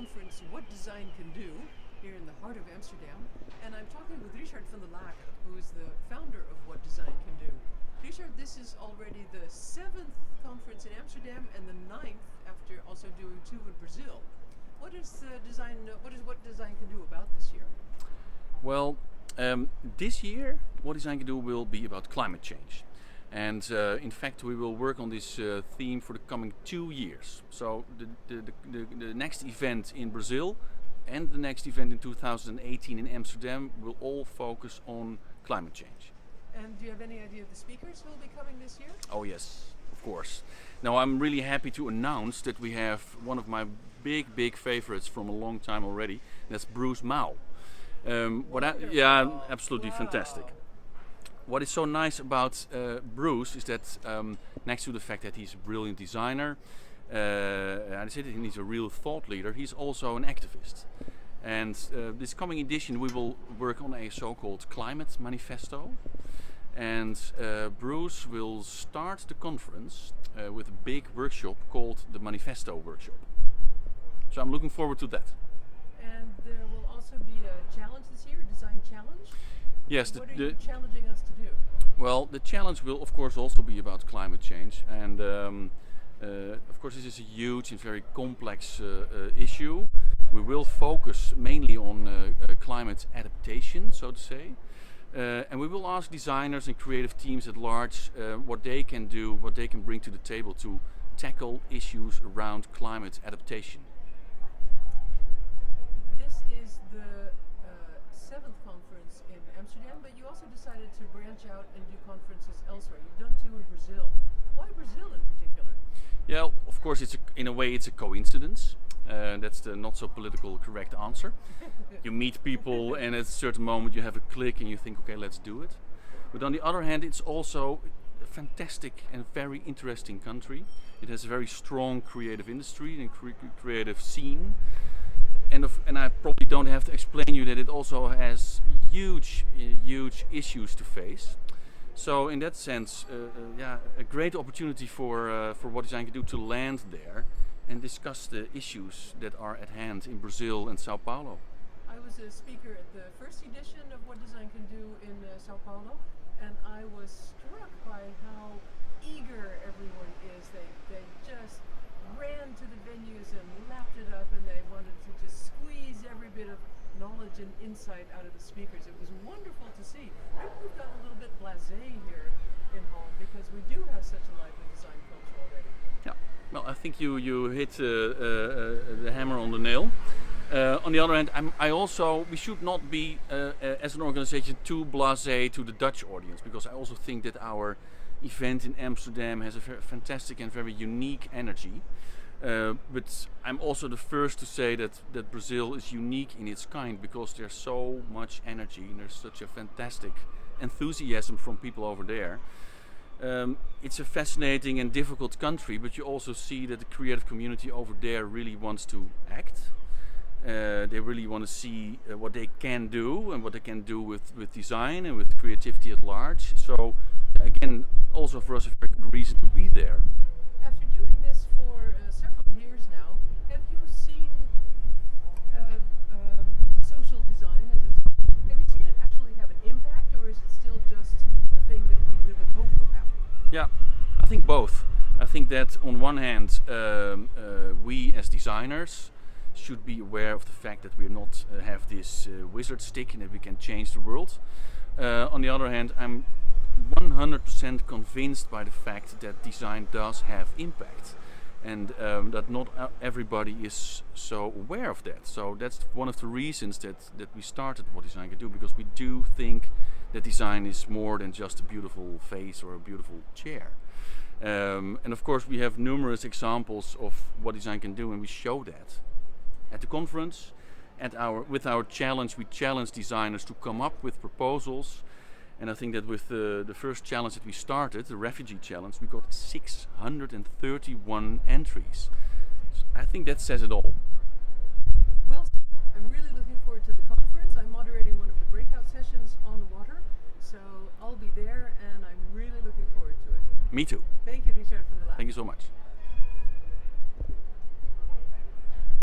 conference, What Design Can Do, here in the heart of Amsterdam. And I'm talking with Richard van der Laken, who is the founder of What Design Can Do. Richard, this is already the 7th conference in Amsterdam and the 9th after also doing 2 in Brazil. What What Design Can Do about this year? Well, this year, What Design Can Do will be about climate change. And in fact, we will work on this theme for the coming 2 years. So the next event in Brazil and the next event in 2018 in Amsterdam will all focus on climate change. And do you have any idea of the speakers who will be coming this year? Oh yes, of course. Now I'm really happy to announce that we have one of my big favorites from a long time already. That's Bruce Mao. Absolutely wow. Fantastic. What is so nice about Bruce is that next to the fact that he's a brilliant designer, he's a real thought leader, he's also an activist. And this coming edition we will work on a so-called climate manifesto. And Bruce will start the conference with a big workshop called the Manifesto Workshop. So I'm looking forward to that. And there will also be a challenge this year, a design challenge? Yes. What are you challenging us to do? Well, the challenge will of course also be about climate change. And of course this is a huge and very complex issue. We will focus mainly on climate adaptation, so to say. And we will ask designers and creative teams at large what they can do, what they can bring to the table to tackle issues around climate adaptation. This is the 7th conference in Amsterdam, but you also decided to branch out and do conferences elsewhere. You've done 2 in Brazil. Why Brazil in particular? Yeah, of course, in a way it's a coincidence. That's the not so political correct answer. You meet people and at a certain moment you have a click and you think, okay, let's do it. But on the other hand, it's also a fantastic and very interesting country. It has a very strong creative industry and creative scene. And I probably don't have to explain you that it also has huge issues to face. So in that sense, a great opportunity for What Design Can Do to land there and discuss the issues that are at hand in Brazil and Sao Paulo. I was a speaker at the first edition of What Design Can Do in Sao Paulo, and I was struck by how eager everyone is. They just ran to the venues and lapped it up, and they wanted to just squeeze every bit of knowledge and insight out of the speakers. It was wonderful to see. Maybe we've got a little bit blasé here in Holland because we do have such a lively design culture already. Yeah. Well, I think you hit the hammer on the nail. On the other hand, we should not be, as an organization, too blasé to the Dutch audience, because I also think that our event in Amsterdam has a fantastic and very unique energy. But I'm also the first to say that Brazil is unique in its kind, because there's so much energy and there's such a fantastic enthusiasm from people over there. It's a fascinating and difficult country, but you also see that the creative community over there really wants to act. They really want to see what they can do and what they can do with design and with creativity at large. So again, also for us a very good reason to be there. After doing this for several years now, have you seen social design have you seen it actually have an impact, or is it still just a thing that we really hope will happen? Yeah, I think both. I think that on one hand, we as designers should be aware of the fact that we not have this wizard stick and that we can change the world. On the other hand, I'm 100% convinced by the fact that design does have impact, and that not everybody is so aware of that. So that's one of the reasons that we started What Design Can Do, because we do think that design is more than just a beautiful face or a beautiful chair. And of course we have numerous examples of what design can do, and we show that at the conference. With our challenge, we challenge designers to come up with proposals. And I think that with the first challenge that we started, the refugee challenge, we got 631 entries. So I think that says it all. Well, I'm really looking forward to the conference. I'm moderating one of the breakout sessions on the water, so I'll be there, and I'm really looking forward to it. Me too. Thank you, Richard van der Laken. Thank you so much.